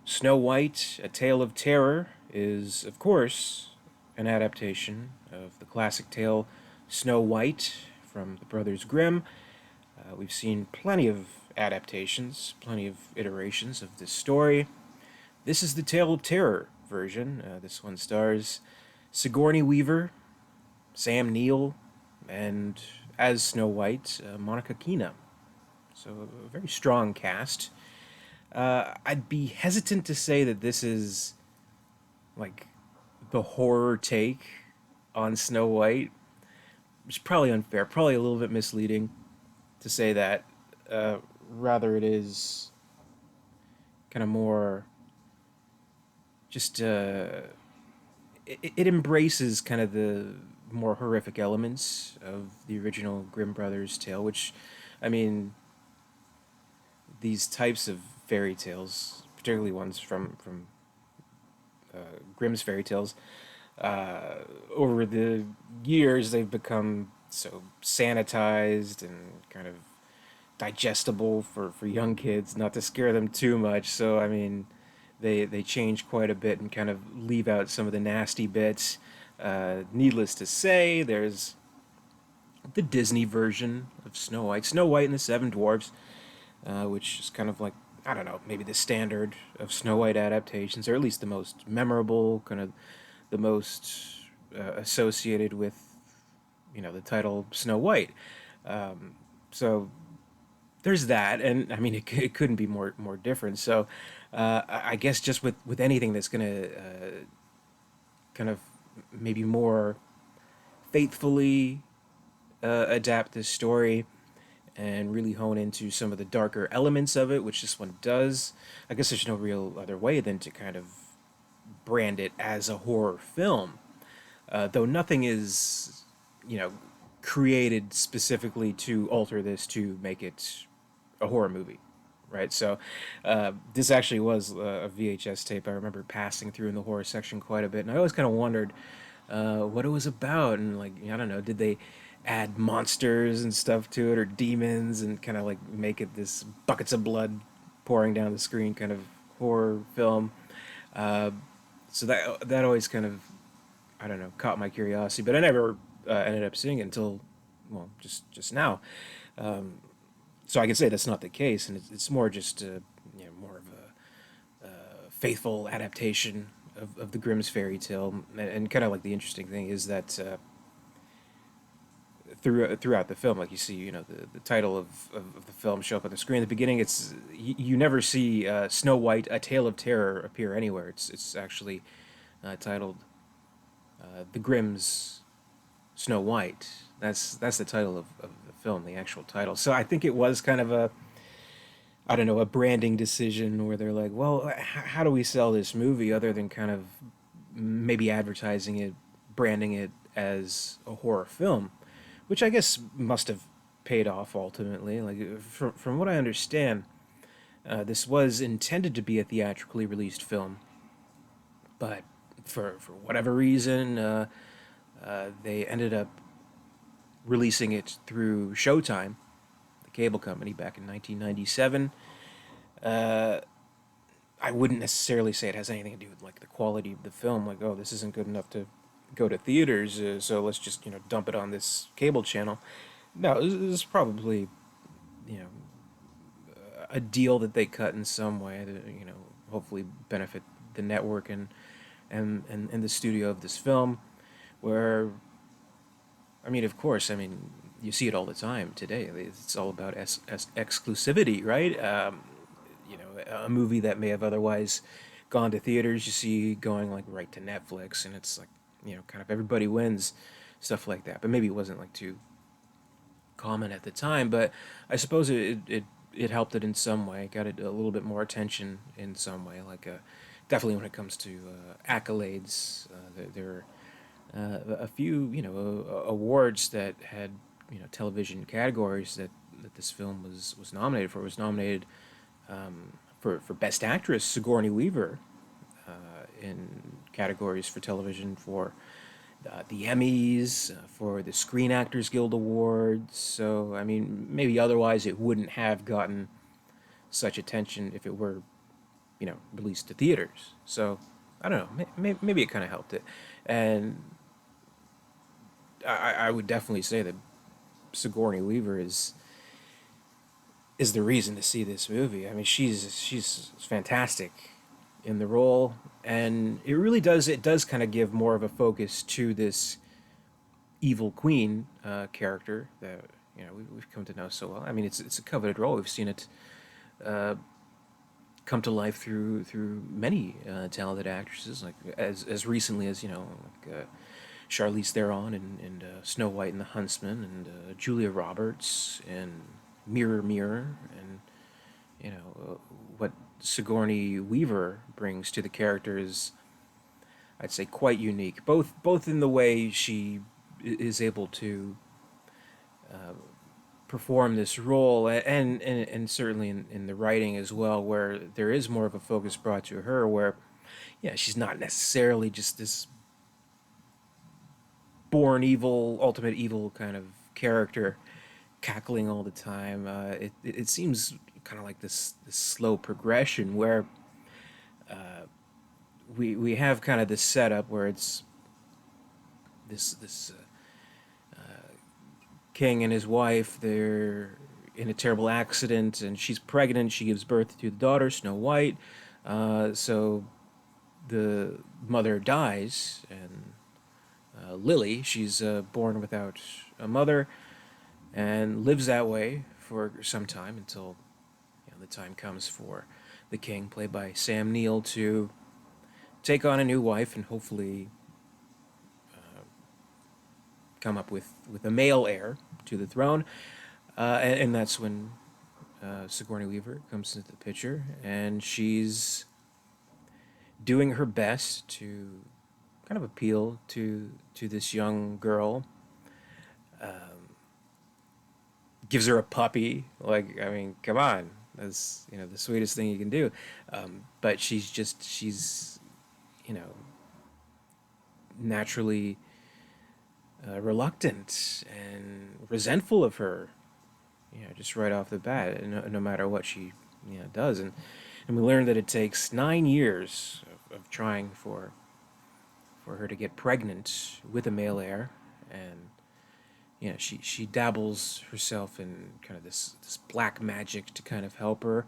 Snow White, A Tale of Terror is, of course, an adaptation of the classic tale Snow White from the Brothers Grimm. We've seen plenty of adaptations, plenty of iterations of this story. This is the Tale of Terror version. This one stars Sigourney Weaver, Sam Neill, and as Snow White, Monica Keena. So a very strong cast. I'd be hesitant to say that this is like the horror take on Snow White, which is probably unfair, probably a little bit misleading to say that. Rather, it is kind of more just it embraces kind of the more horrific elements of the original Grimm Brothers tale, which, I mean, these types of fairy tales, particularly ones from Grimm's fairy tales, over the years they've become so sanitized and kind of digestible for young kids, not to scare them too much. So I mean, they change quite a bit and kind of leave out some of the nasty bits. Needless to say, there's the Disney version of Snow White, Snow White and the Seven Dwarfs, which is kind of like, I don't know, maybe the standard of Snow White adaptations, or at least the most memorable, kind of the most associated with, the title Snow White. So there's that, and I mean, it couldn't be more different. So I guess just with anything that's gonna kind of maybe more faithfully adapt this story and really hone into some of the darker elements of it, which this one does. I guess there's no real other way than to kind of brand it as a horror film, though nothing is, you know, created specifically to alter this to make it a horror movie, right? So this actually was a VHS tape I remember passing through in the horror section quite a bit, and I always kind of wondered what it was about, and like, I don't know, did they add monsters and stuff to it, or demons, and kind of like make it this buckets of blood pouring down the screen kind of horror film. Uh, so that always kind of, I don't know, caught my curiosity, but I never ended up seeing it until, well, just now. Um, so I can say that's not the case, and it's more just more of a faithful adaptation of the Grimm's fairy tale, and kind of like the interesting thing is that throughout the film, like you see, the title of the film show up on the screen at the beginning. It's you never see Snow White: A Tale of Terror appear anywhere. It's actually titled The Grimm's Snow White. That's the title of the film, the actual title. So I think it was kind of a, I don't know, a branding decision where they're like, well, how do we sell this movie other than kind of maybe advertising it, branding it as a horror film, which I guess must have paid off ultimately. Like from what I understand, this was intended to be a theatrically released film, but for whatever reason, they ended up releasing it through Showtime, the cable company, back in 1997. Uh, I wouldn't necessarily say it has anything to do with like the quality of the film. Like, oh, this isn't good enough to go to theaters, so let's just dump it on this cable channel. No, this is probably you know a deal that they cut in some way to hopefully benefit the network and the studio of this film. Where, I mean, of course, I mean, you see it all the time today. It's all about exclusivity, right? A movie that may have otherwise gone to theaters, you see going like right to Netflix, and it's like kind of everybody wins, stuff like that. But maybe it wasn't like too common at the time. But I suppose it helped it in some way, got it a little bit more attention in some way. Like definitely when it comes to accolades, there a few awards that had television categories that this film was nominated for. It was nominated for Best Actress, Sigourney Weaver, in categories for television for the Emmys, for the Screen Actors Guild Awards. So I mean, maybe otherwise it wouldn't have gotten such attention if it were released to theaters. So I don't know, maybe it kind of helped it. And I would definitely say that Sigourney Weaver is the reason to see this movie. I mean, she's fantastic in the role, and it does kind of give more of a focus to this evil queen character that we've come to know so well. I mean, it's a coveted role. We've seen it come to life through many talented actresses, like as recently as Charlize Theron and Snow White and the Huntsman, and Julia Roberts and Mirror Mirror, and what Sigourney Weaver brings to the character is, I'd say, quite unique. Both in the way she is able to perform this role, and certainly in the writing as well, where there is more of a focus brought to her, where yeah, she's not necessarily just this born evil, ultimate evil kind of character, cackling all the time. It seems kind of like this slow progression where we have kind of this setup where it's this king and his wife. They're in a terrible accident, and she's pregnant. She gives birth to the daughter, Snow White. So the mother dies, and Lily, she's born without a mother, and lives that way for some time until the time comes for the king, played by Sam Neill, to take on a new wife and hopefully come up with a male heir to the throne. And that's when Sigourney Weaver comes into the picture, and she's doing her best to kind of appeal to this young girl. Gives her a puppy. Like, I mean, come on, that's the sweetest thing you can do. But she's you know naturally reluctant and resentful of her, just right off the bat, no matter what she does. And we learn that it takes 9 years of trying for her to get pregnant with a male heir, and she dabbles herself in kind of this black magic to kind of help her,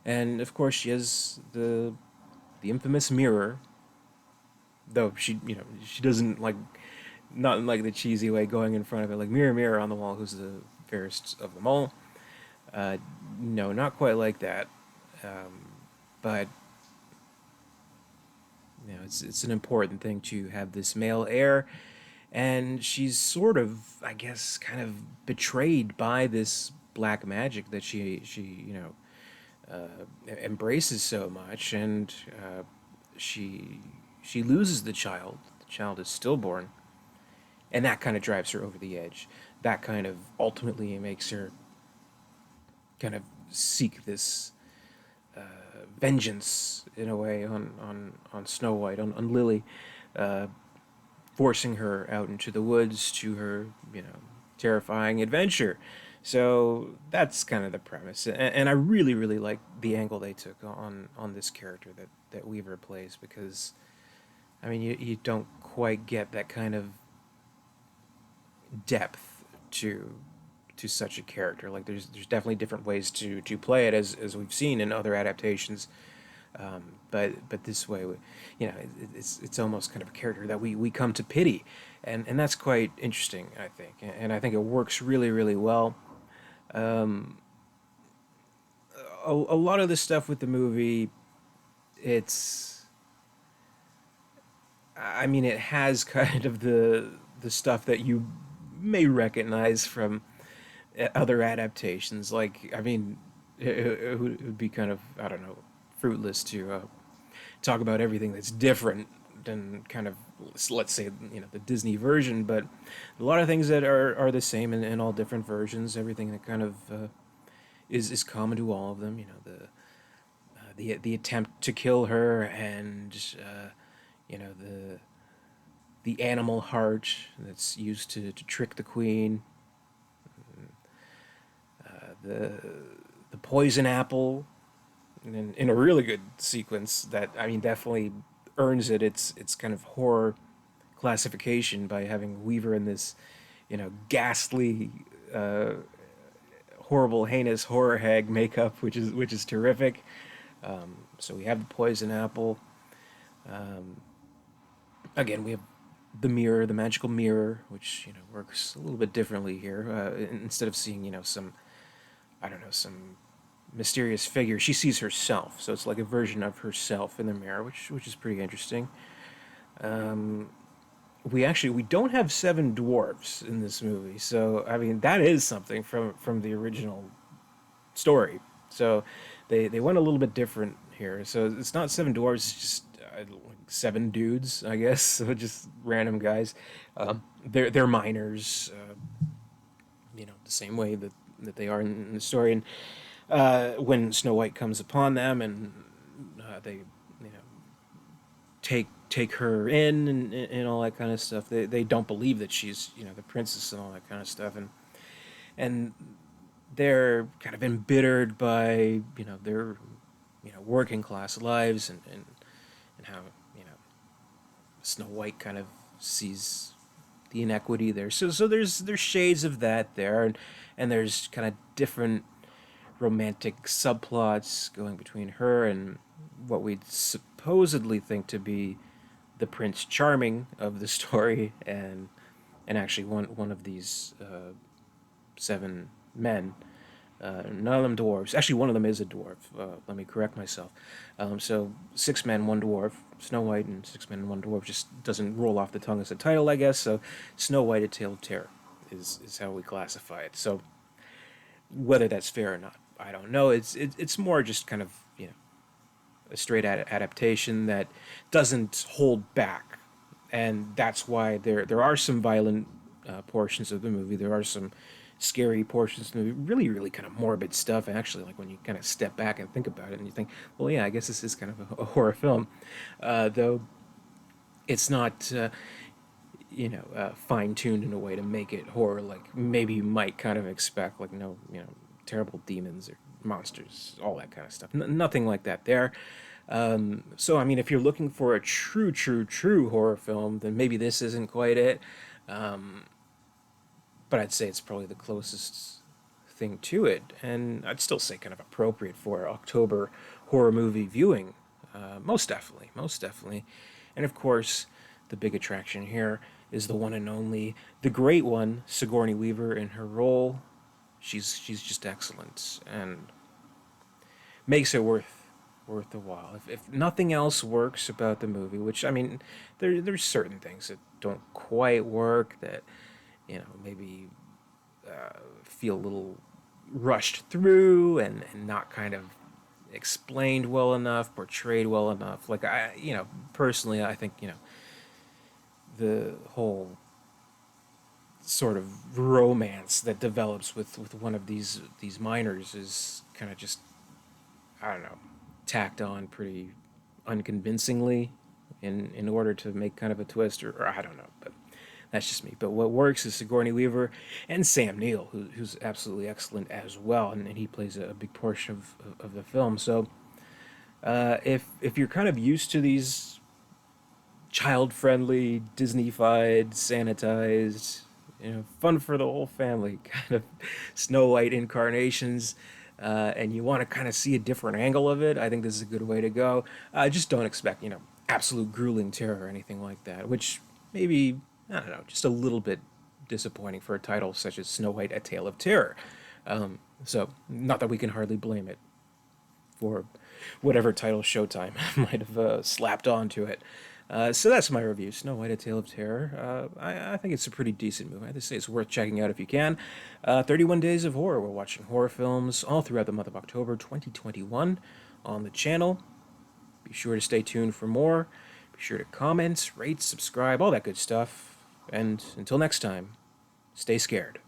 and of course she has the infamous mirror, though she doesn't like, not in like the cheesy way, going in front of it like, mirror mirror on the wall, who's the fairest of them all. No, not quite like that. But it's an important thing to have this male heir, and she's sort of, I guess, kind of betrayed by this black magic that embraces so much, and she she loses the child. The child is stillborn, and that kind of drives her over the edge. That kind of ultimately makes her kind of seek this vengeance in a way on Snow White, on Lily, uh, forcing her out into the woods to her terrifying adventure. So that's kind of the premise, and I really really like the angle they took on this character that Weaver plays, because I mean you don't quite get that kind of depth to such a character. Like there's definitely different ways to play it, as we've seen in other adaptations. But this way, it's almost kind of a character that we come to pity, and that's quite interesting, I think, and I think it works really really well. A lot of the stuff with the movie, it's, I mean, it has kind of the stuff that you may recognize from other adaptations. Like, I mean, it would be kind of, I don't know, fruitless to talk about everything that's different than kind of, let's say, the Disney version, but a lot of things that are the same in all different versions. Everything that kind of is common to all of them. The attempt to kill her, and the animal heart that's used to trick the queen, the the poison apple in a really good sequence that, I mean, definitely earns it its kind of horror classification by having Weaver in this, ghastly, horrible, heinous horror hag makeup, which is terrific. So we have the poison apple. Again, we have the mirror, the magical mirror, which works a little bit differently here. Instead of seeing some, I don't know, some mysterious figure, she sees herself. So it's like a version of herself in the mirror, which is pretty interesting. We don't have seven dwarves in this movie, so I mean that is something from the original story. So they went a little bit different here. So it's not seven dwarves; it's just like seven dudes, I guess. So just random guys. They're minors, the same way that they are in the story. And when Snow White comes upon them, and they take her in and all that kind of stuff. They don't believe that she's the princess and all that kind of stuff, and they're kind of embittered by their working class lives, and how Snow White kind of sees the inequity there. So there's shades of that there, and there's kind of different romantic subplots going between her and what we'd supposedly think to be the Prince Charming of the story, and actually one of these seven men. None of them dwarves. Actually, one of them is a dwarf. Let me correct myself. So six men, one dwarf. Snow White and six men and one dwarf just doesn't roll off the tongue as a title, I guess. So Snow White: A Tale of Terror is how we classify it. So whether that's fair or not, I don't know. It's more just kind of a straight adaptation that doesn't hold back, and that's why there are some violent portions of the movie. There are some scary portions of the movie, really really kind of morbid stuff. Actually, like when you kind of step back and think about it, and you think, well, yeah, I guess this is kind of a horror film, though it's not. Fine tuned in a way to make it horror like maybe you might kind of expect, like no, terrible demons or monsters, all that kind of stuff. Nothing like that there. So, I mean, if you're looking for a true horror film, then maybe this isn't quite it. But I'd say it's probably the closest thing to it, and I'd still say kind of appropriate for October horror movie viewing. Most definitely, most definitely. And of course, the big attraction here is the one and only, the great one, Sigourney Weaver in her role. She's just excellent and makes it worth the while. If nothing else works about the movie, which I mean, there's certain things that don't quite work, that maybe feel a little rushed through, and not kind of explained well enough, portrayed well enough. Like personally, I think the whole sort of romance that develops with one of these miners is kind of just, I don't know, tacked on pretty unconvincingly in order to make kind of a twist, or I don't know, but that's just me. But what works is Sigourney Weaver and Sam Neill, who's absolutely excellent as well, and he plays a big portion of the film. So if you're kind of used to these child-friendly, Disney-fied, sanitized, fun for the whole family kind of Snow White incarnations, and you want to kind of see a different angle of it, I think this is a good way to go. Just don't expect, absolute grueling terror or anything like that, which maybe, I don't know, just a little bit disappointing for a title such as Snow White: A Tale of Terror. So, not that we can hardly blame it for whatever title Showtime might have slapped onto it. So that's my review, Snow White: A Tale of Terror. I think it's a pretty decent movie. I just say it's worth checking out if you can. 31 Days of Horror. We're watching horror films all throughout the month of October 2021 on the channel. Be sure to stay tuned for more. Be sure to comment, rate, subscribe, all that good stuff. And until next time, stay scared.